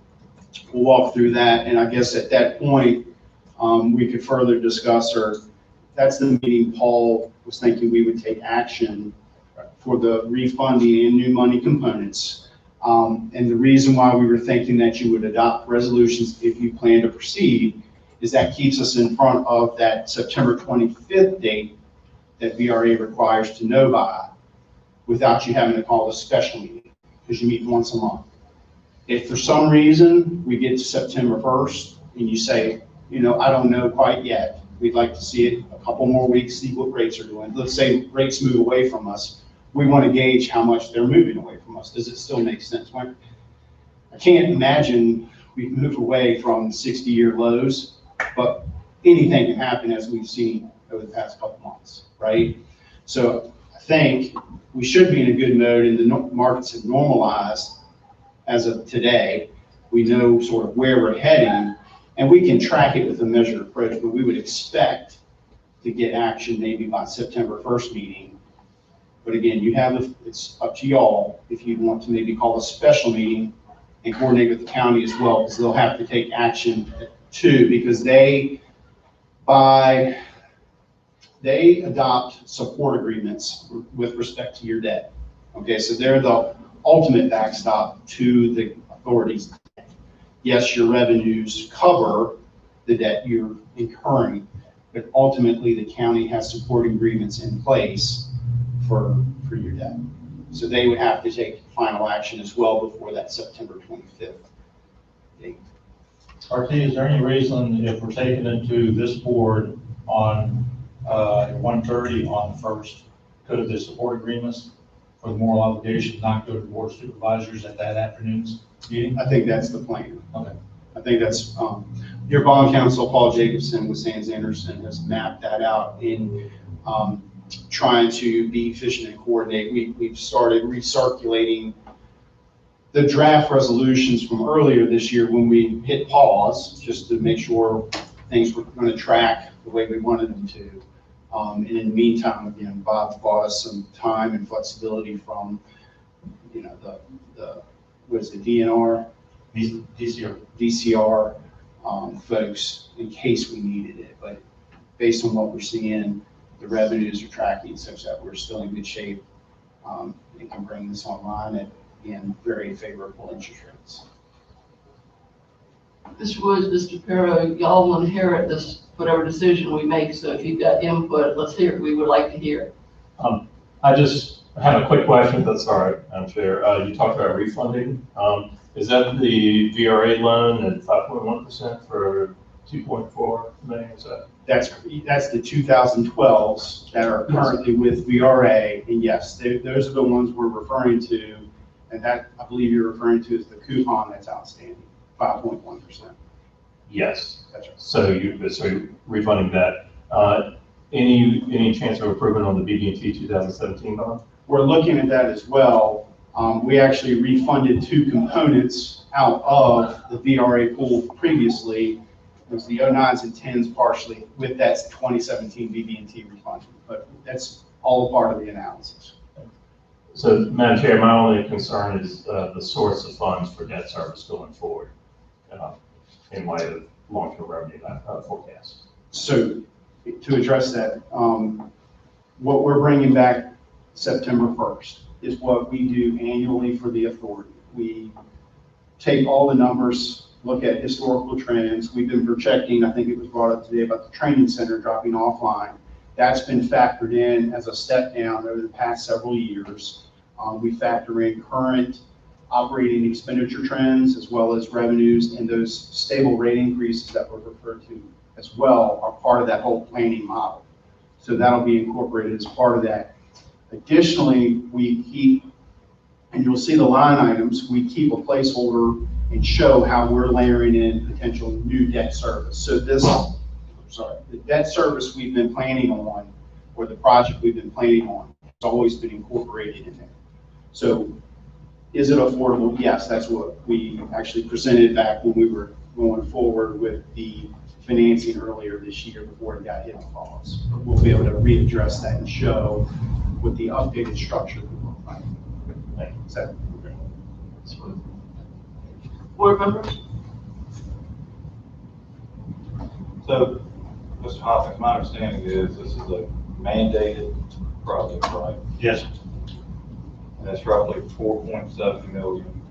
We'll walk through that, and I guess at that point, we could further discuss, or that's the meeting Paul was thinking we would take action for the refunding and new money components. And the reason why we were thinking that you would adopt resolutions if you plan to proceed is that keeps us in front of that September 25th date that VRA requires to know by without you having to call a special meeting, because you meet once a month. If for some reason we get to September 1st and you say, you know, I don't know quite yet, we'd like to see it a couple more weeks, see what rates are doing. Let's say rates move away from us. We want to gauge how much they're moving away from us. Does it still make sense? I can't imagine we move away from 60-year lows, but anything can happen, as we've seen over the past couple months, right? So I think we should be in a good mode, and the markets have normalized as of today. We know sort of where we're heading, and we can track it with a measured approach, but we would expect to get action maybe by September 1st meeting. But again, it's up to y'all if you want to maybe call a special meeting and coordinate with the county as well, because they'll have to take action too, because they adopt support agreements with respect to your debt. Okay, so they're the ultimate backstop to the authorities. Yes, your revenues cover the debt you're incurring, but ultimately the county has support agreements in place for your debt. So they would have to take final action as well before that September 25th date. RT, is there any reason if we're taking it to this board on 1:30 on the 1st, could the support agreements for the moral obligation not go to the board of supervisors at that afternoon's meeting? I think that's the plan. Okay. I think that's, your bond counsel, Paul Jacobson with Sands Anderson, has mapped that out in trying to be efficient and coordinate. We've started recirculating the draft resolutions from earlier this year when we hit pause, just to make sure things were going to track the way we wanted them to. And in the meantime, again, Bob's bought us some time and flexibility from, you know, the what is it, DNR? DCR folks, in case we needed it. But based on what we're seeing, the revenues are tracking such that we're still in good shape and can bring this online at, again, very favorable interest rates. Mr. Woods, Mr. Perro, y'all will inherit this, whatever decision we make, so if you've got input, let's hear it. We would like to hear it. I just have a quick question, that's all right, I'm sure. You talked about refunding. Is that the VRA loan at 5.1% for 2.4 million? Is that? That's the 2012s that are currently with VRA, and yes, those are the ones we're referring to, and that I believe you're referring to is the coupon that's outstanding, 5.1%. Yes. That's right. So refunding that. Any chance of improvement on the BB&T 2017 bond? We're looking at that as well. We actually refunded 2 components out of the VRA pool previously. It was the 09s and 10s partially with that 2017 BB&T refund, but that's all a part of the analysis. So, Madam Chair, my only concern is the source of funds for debt service going forward in light of long-term revenue forecasts. So, to address that, what we're bringing back September 1st is what we do annually for the authority. We take all the numbers, look at historical trends. We've been projecting, I think it was brought up today about the training center dropping offline. That's been factored in as a step down over the past several years. We factor in current operating expenditure trends as well as revenues, and those stable rate increases that were referred to as well are part of that whole planning model. So that'll be incorporated as part of that. Additionally, we keep, and you'll see the line items, we keep a placeholder and show how we're layering in potential new debt service. So the debt service we've been planning on, or the project we've been planning on, has always been incorporated in there. So is it affordable? Yes, that's what we actually presented back when we were going forward with the financing earlier this year before it got hit on pause. We'll be able to readdress that and show what the updated structure would look like. So, Board members? So, Mr. Hopkins, my understanding is this is a mandated project, right? Yes, And it's roughly 4.7 million.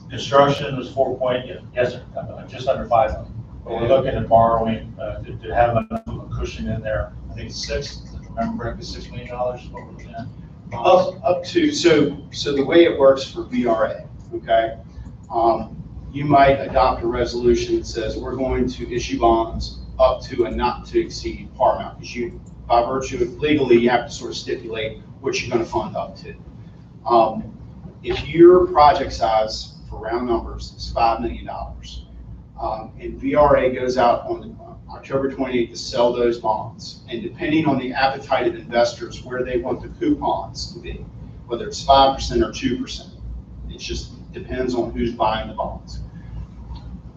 construction was yes, sir, just under 5 million. But we're looking at borrowing, to have enough of a cushion in there. I think if I remember correctly, $6 million is what we're looking at. up to, so the way it works for VRA, okay? You might adopt a resolution that says we're going to issue bonds up to a not to exceed par amount, because you, by virtue of legally, you have to sort of stipulate what you're going to fund up to. If your project size, for round numbers, is $5 million, and VRA goes out on October 28th to sell those bonds, and depending on the appetite of investors where they want the coupons to be, whether it's 5% or 2%, it just depends on who's buying the bonds.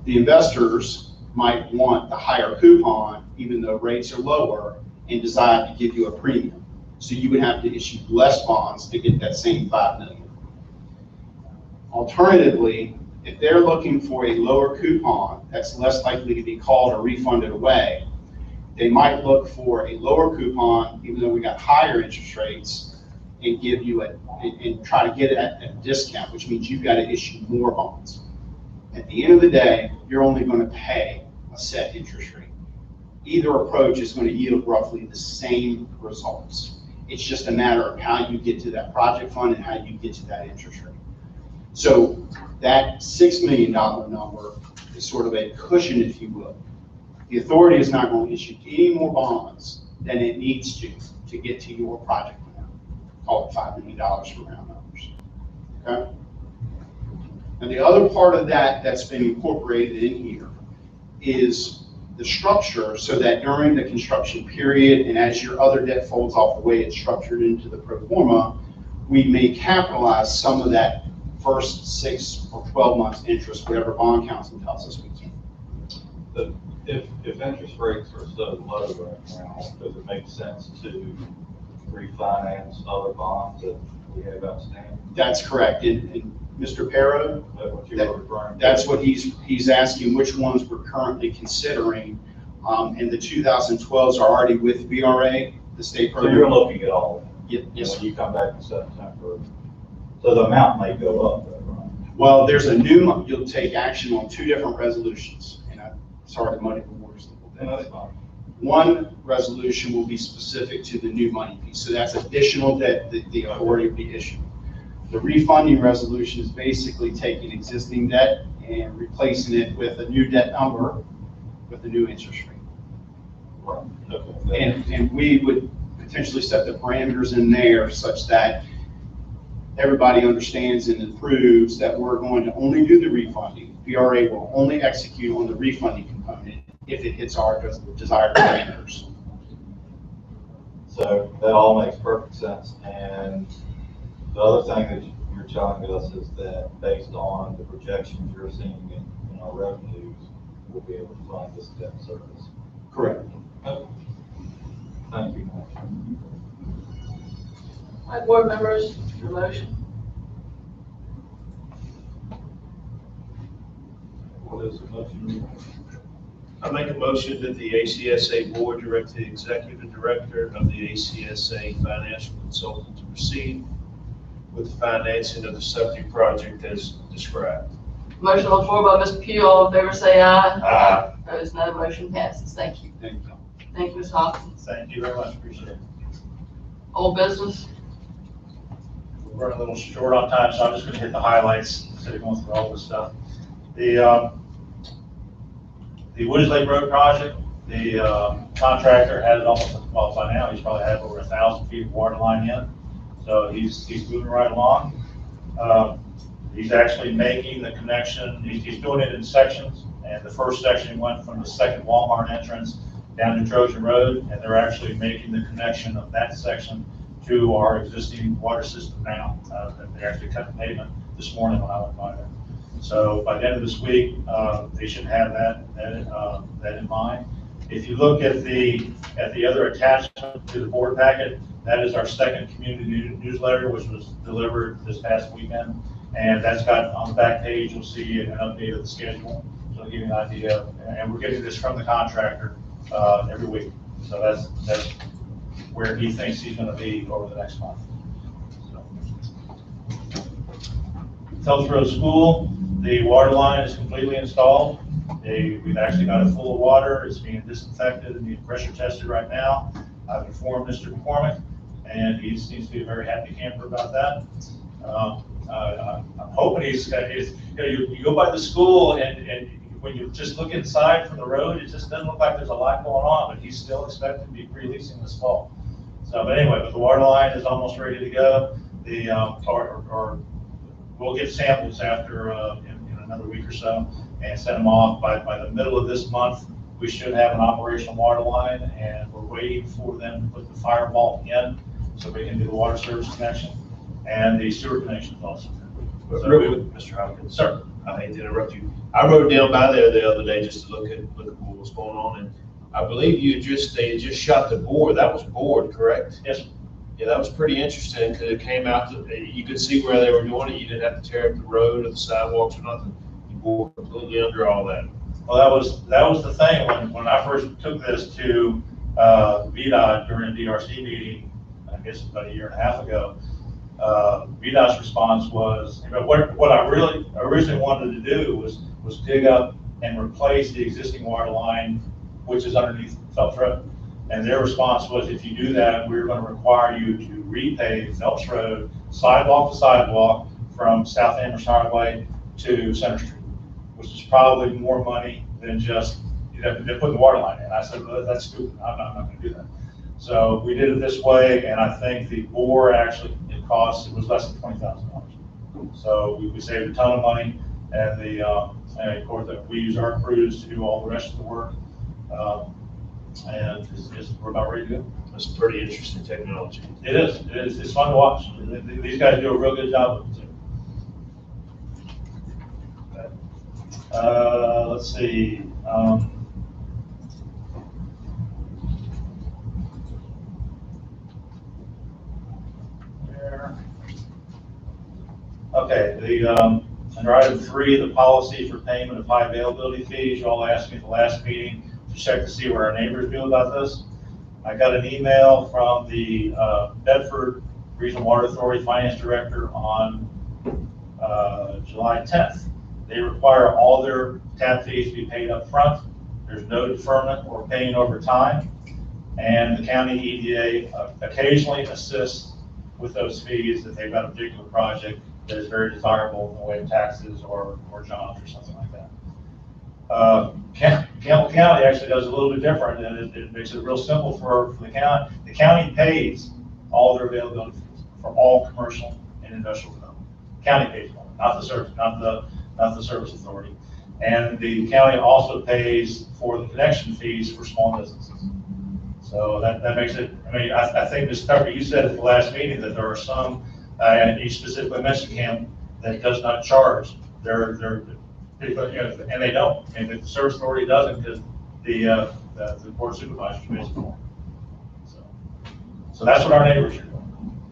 The investors might want the higher coupon, even though rates are lower, and decide to give you a premium. So you would have to issue less bonds to get that same 5 million. Alternatively, if they're looking for a lower coupon that's less likely to be called or refunded away, they might look for a lower coupon, even though we got higher interest rates, and give you and try to get it at a discount, which means you've got to issue more bonds. At the end of the day, you're only going to pay a set interest rate. Either approach is going to yield roughly the same results. It's just a matter of how you get to that project fund and how you get to that interest rate. So that $6 million number is sort of a cushion, if you will. The authority is not going to issue any more bonds than it needs to get to your project amount. Call it $5 million for round numbers. Okay? And the other part of that that's been incorporated in here is the structure, so that during the construction period and as your other debt folds off the way it's structured into the pro forma, we may capitalize some of that first 6 or 12 months interest, whatever bond counsel tells us we can. But if interest rates are so low right now, does it make sense to refinance other bonds that we have outstanding? That's correct. And Mr. Perro, What you were referring to? that's what he's asking, which ones we're currently considering. And the 2012s are already with VRA, the state So program. you're looking at all of them? Yes, When sir. you come back in September, so the amount may go up, though, right? Well, there's a new, you'll take action on 2 different resolutions. And I'm sorry to muddy the waters a little bit. No, that's fine. One resolution will be specific to the new money piece. So that's additional debt that the authority will be issuing. The refunding resolution is basically taking existing debt and replacing it with a new debt number with a new interest rate. Right. Okay. And we would potentially set the parameters in there such that everybody understands and approves that we're going to only do the refunding. VRA will only execute on the refunding component if it hits our desired parameters. So that all makes perfect sense. And the other thing that you're telling us is that based on the projections you're seeing in our revenues, we'll be able to fund this debt service. Correct. Okay. Thank you. All right, board members, your motion. What is the motion? I make a motion that the ACSA board direct the executive director of the ACSA financial consultant to proceed with the financing of the subject project as described. Motion on the floor by Mr. Pugh. All in favor, say aye. Aye. Opposed, no. Motion passes. Thank you. Thank you. Thank you, Ms. Hopkins. Thank you very much, appreciate it. Old business? We're running a little short on time, so I'm just gonna hit the highlights instead of going through all this stuff. The Woods Lake Road project, the contractor had it almost, well, by now, he's probably had over 1,000 feet of water line in. So he's moving right along. He's actually making the connection, he's doing it in sections, and the first section went from the second Walmart entrance down to Trojan Road, and they're actually making the connection of that section to our existing water system now. They actually cut the pavement this morning when I went by there. So by the end of this week, they should have that in mind. If you look at the other attachment to the board packet, that is our second community newsletter, which was delivered this past weekend. And that's got, on the back page, you'll see an update of the schedule. So I'll give you an idea. And we're getting this from the contractor every week. So that's where he thinks he's going to be over the next month. Phelps Road School, the water line is completely installed. We've actually got it full of water. It's being disinfected and being pressure tested right now. I've informed Mr. McCormick, and he seems to be a very happy camper about that. I'm hoping you go by the school, and when you just look inside from the road, it just doesn't look like there's a lot going on, but he's still expected to be pre-leasing this fall. So, but anyway, but the water line is almost ready to go. We'll get samples after in another week or so and send them off by the middle of this month. We should have an operational water line, and we're waiting for them to put the firewall in so we can do the water service connection and the sewer connection also. But real quick, Mr. Hopkins. Sir. I hate to interrupt you. I rode down by there the other day just to look at what was going on, and I believe they had just shot the bore. That was bored, correct? Yes. Yeah, that was pretty interesting because it came out, you could see where they were doing it. You didn't have to tear up the road or the sidewalks or nothing. You bored completely under all that. Well, that was the thing when I first took this to VDOT during a DRC meeting, I guess about a year and a half ago. VDOT's response was, what I really originally wanted to do was dig up and replace the existing water line, which is underneath Phelps Road. And their response was, if you do that, we're going to require you to repave Phelps Road sidewalk to sidewalk from South Amherst Highway to Center Street, which is probably more money than just putting the water line in. I said, well, that's stupid. I'm not going to do that. So we did it this way, and I think the bore actually, it was less than $20,000. So we saved a ton of money, and of course, we use our crews to do all the rest of the work. And we're about ready to go. That's pretty interesting technology. It is. It's fun to watch. These guys do a real good job with it too. Let's see. Okay, under item 3, the policy for payment of high availability fees. You all asked me at the last meeting to check to see where our neighbors feel about this. I got an email from the Bedford Regional Water Authority Finance Director on July 10th. They require all their tap fees to be paid up front. There's no deferment or paying over time. And the county EDA occasionally assists with those fees if they've got a particular project that is very desirable in the way of taxes or jobs or something like that. Campbell County actually does a little bit different, and it makes it real simple for the county. The county pays all their availability fees for all commercial and industrial development. County pays for it, not the service authority. And the county also pays for the connection fees for small businesses. So that makes it, I think, Ms. Pepper, you said at the last meeting that there are some, and you specifically mentioned Cam, that does not charge and they don't. And the service authority doesn't because the board of supervisors pays for it. So that's what our neighbors are doing.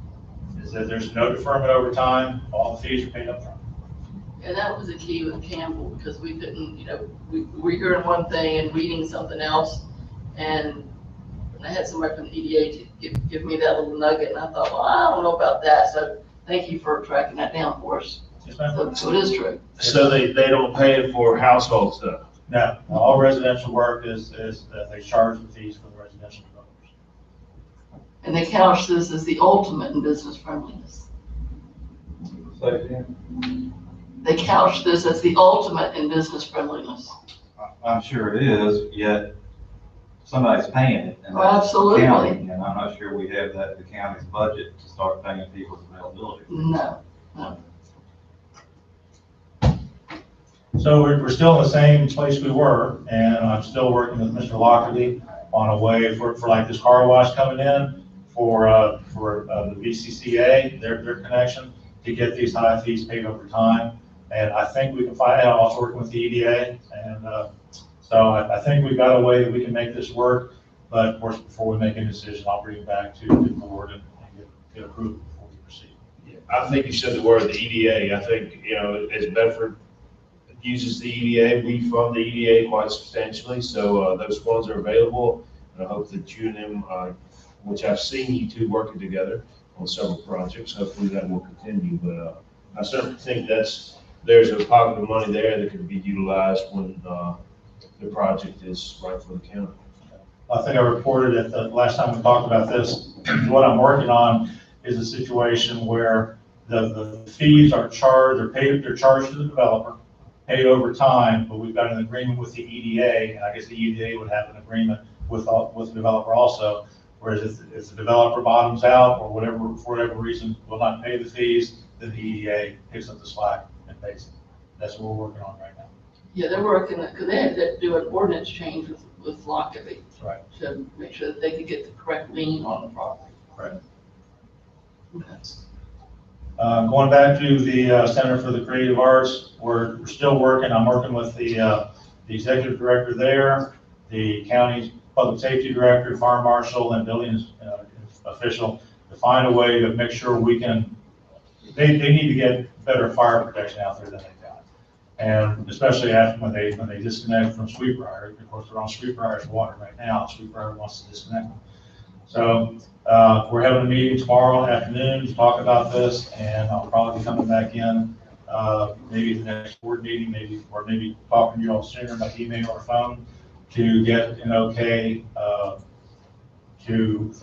Is that there's no deferment over time, all the fees are paid up front. And that was the key with Campbell, because we couldn't, we were hearing one thing and reading something else. And I had somebody from the EDA to give me that little nugget, and I thought, well, I don't know about that. So thank you for tracking that down for us. Yes, ma'am. So it is true. So they don't pay it for household stuff? No, all residential work is they charge the fees for the residential developers. And they couch this as the ultimate in business friendliness. Say it again. They couch this as the ultimate in business friendliness. I'm sure it is, yet somebody's paying it. And Oh, that's the absolutely. county, and I'm not sure we have that in the county's budget to start paying people's availability. No. So we're still in the same place we were, and I'm still working with Mr. Lockerbie on a way for like this car wash coming in for the VCCA, their connection, to get these high fees paid over time. And I think we can find out, also working with the EDA, and so I think we've got a way that we can make this work, but of course, before we make any decision, I'll bring it back to the board and get approval before we proceed. I think you said the word, the EDA. I think, as Bedford uses the EDA, we fund the EDA quite substantially, so those funds are available. And I hope that you and them, which I've seen you two working together on several projects, hopefully that will continue. But I certainly think there's a pocket of money there that can be utilized when the project is right for the county. I think I reported at the last time we talked about this. What I'm working on is a situation where the fees are charged, they're charged to the developer, paid over time, but we've got an agreement with the EDA, and I guess the EDA would have an agreement with the developer also. Whereas if the developer bottoms out or whatever, for whatever reason, will not pay the fees, then the EDA picks up the slack and pays it. That's what we're working on right now. Yeah, they're working, because they had to do an ordinance change with Lockerbie. Right. To make sure that they could get the correct lien on the property. Correct. Okay. Going back to the Center for the Creative Arts, we're still working. I'm working with the executive director there, the county public safety director, fire marshal, and building official to find a way to make sure we can, they need to get better fire protection out there than they've got. And especially after when they disconnect from Sweetbriar. Of course, they're on Sweetbriar's water right now. Sweetbriar wants to disconnect them. So we're having a meeting tomorrow afternoon to talk about this, and I'll probably be coming back in maybe the next board meeting, maybe talking to you all sooner by email or phone to get an okay for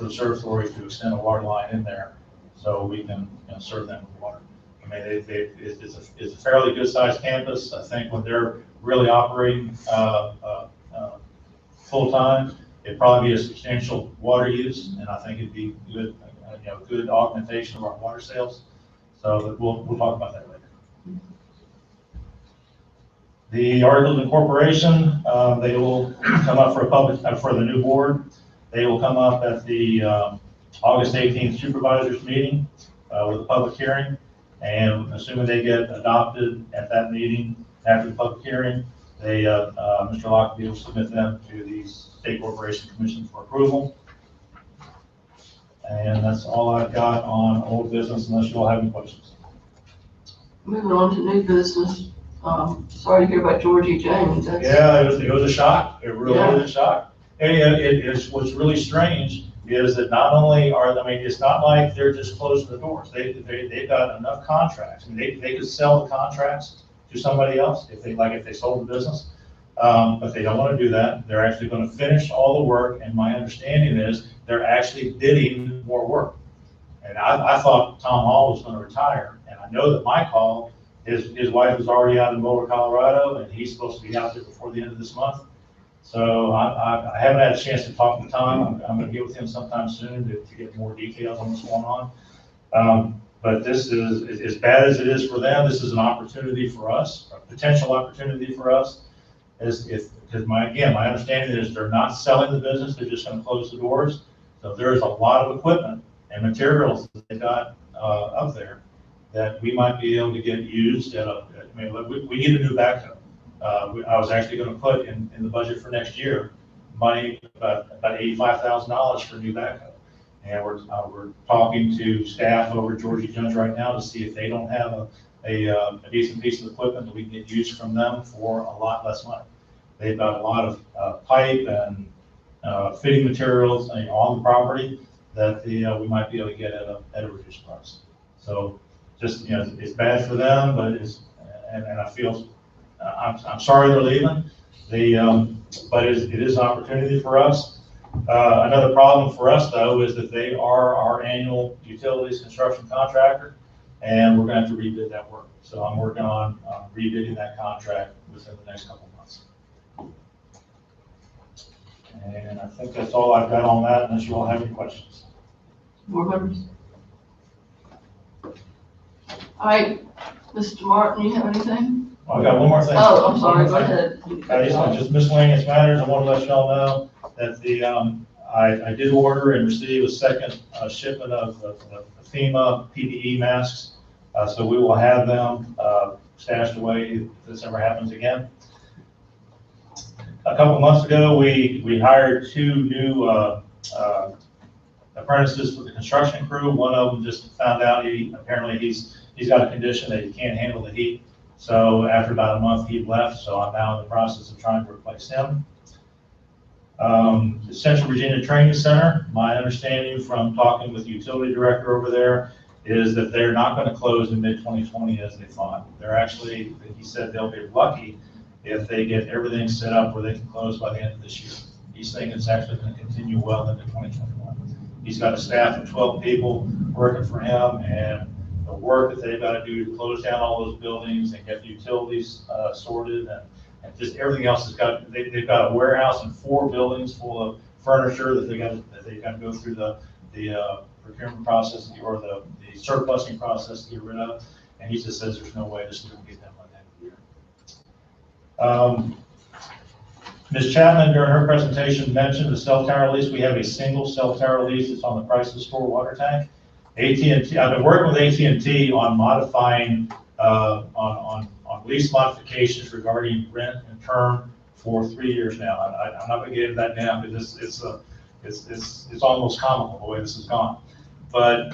the service authority to extend a water line in there so we can serve them with water. I mean, it's a fairly good sized campus. I think when they're really operating full time, it'd probably be a substantial water use, and I think it'd be good, good augmentation of our water sales. So we'll talk about that later. The articles of incorporation, they will come up for the new board. They will come up at the August 18th supervisors meeting with a public hearing. And assuming they get adopted at that meeting after the public hearing, Mr. Lockerbie will submit them to the State Corporation Commission for approval. And that's all I've got on old business, unless you all have any questions. Moving on to new business. Sorry to hear about Georgie James. Yeah, it was a shock. It really was a shock. And what's really strange is that not only it's not like they're just closing the doors. They've got enough contracts. I mean, they could sell the contracts to somebody else if they sold the business. But they don't want to do that. They're actually going to finish all the work. And my understanding is they're actually bidding more work. And I thought Tom Hall was going to retire. And I know that Mike Hall, his wife is already out in Boulder, Colorado, and he's supposed to be out there before the end of this month. So I haven't had a chance to talk to Tom. I'm going to get with him sometime soon to get more details on what's going on. But this is, as bad as it is for them, this is an opportunity for us, a potential opportunity for us. Because my understanding is they're not selling the business, they're just going to close the doors. So there's a lot of equipment and materials that they've got up there that we might be able to get used we need a new backhoe. I was actually going to put in the budget for next year money about $85,000 for a new backhoe. And we're talking to staff over at Georgie Jones right now to see if they don't have a decent piece of equipment that we can get used from them for a lot less money. They've got a lot of pipe and fitting materials on the property that we might be able to get at a reduced price. So just, it's bad for them, but and I feel, I'm sorry they're leaving. But it is an opportunity for us. Another problem for us, though, is that they are our annual utilities construction contractor, and we're going to have to rebid that work. So I'm working on rebidding that contract within the next couple of months. And I think that's all I've got on that, unless you all have any questions. Board members? All right, Mr. Martin, you have anything? I got one more thing. Oh, I'm sorry, go ahead. Just miscellaneous matters, I want to let y'all know that I did order and receive a second shipment of FEMA PPE masks. So we will have them stashed away if this ever happens again. A couple months ago, we hired 2 new apprentices for the construction crew. One of them just found out apparently he's got a condition that he can't handle the heat. So after about a month, he left, so I'm now in the process of trying to replace him. The Central Virginia Training Center, my understanding from talking with the utility director over there is that they're not going to close in mid-2020 as they thought. They're actually, he said they'll be lucky if they get everything set up where they can close by the end of this year. He's saying it's actually going to continue well into 2021. He's got a staff of 12 people working for him, and the work that they've got to do to close down all those buildings and get the utilities sorted and just everything else has got, they've got a warehouse and 4 buildings full of furniture that they got to go through the procurement process or the surplusing process to get rid of. And he just says there's no way this is going to get done by the end of the year. Ms. Chapman, during her presentation, mentioned the cell tower lease. We have a single cell tower lease that's on the Priceless Store water tank. AT&T, I've been working with AT&T on modifying, on lease modifications regarding rent and term for 3 years now. I'm not going to get into that now because it's almost comical the way this has gone. But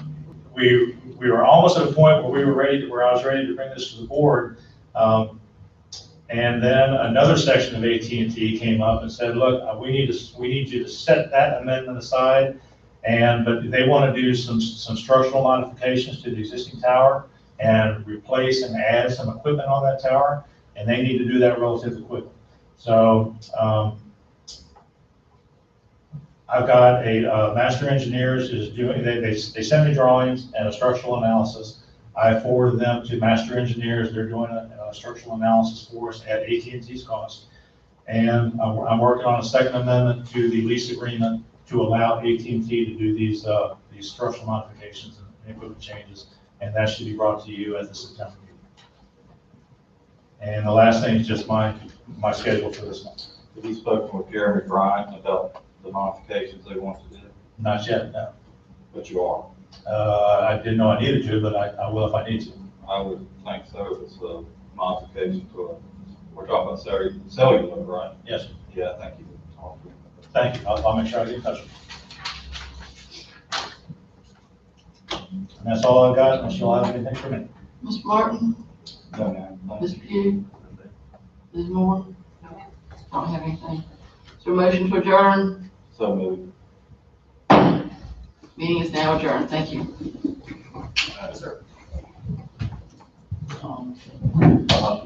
we were almost at a point where I was ready to bring this to the board. And then another section of AT&T came up and said, look, we need you to set that amendment aside. But they want to do some structural modifications to the existing tower and replace and add some equipment on that tower. And they need to do that relatively quickly. So I've got a master engineers is doing, they send me drawings and a structural analysis. I forwarded them to master engineers. They're doing a structural analysis for us at AT&T's cost. And I'm working on a second amendment to the lease agreement to allow AT&T to do these structural modifications and equipment changes. And that should be brought to you at the September meeting. And the last thing is just my schedule for this month. Have you spoken with Jeremy Bryant about the modifications they want to do? Not yet, no. But you are? I didn't know I needed to, but I will if I need to. I would think so. It's a modification to we're talking about cellular, right? Yes. Yeah, thank you. Talk to him. Thank you. I'll make sure I get in touch with you. And that's all I've got, unless you'll have anything for me. Mr. Martin, No, no. Ms. Pugh, Ms. Moore? Don't have anything. Is there a motion to adjourn? So moved. Meeting is now adjourned. Thank you. Sir.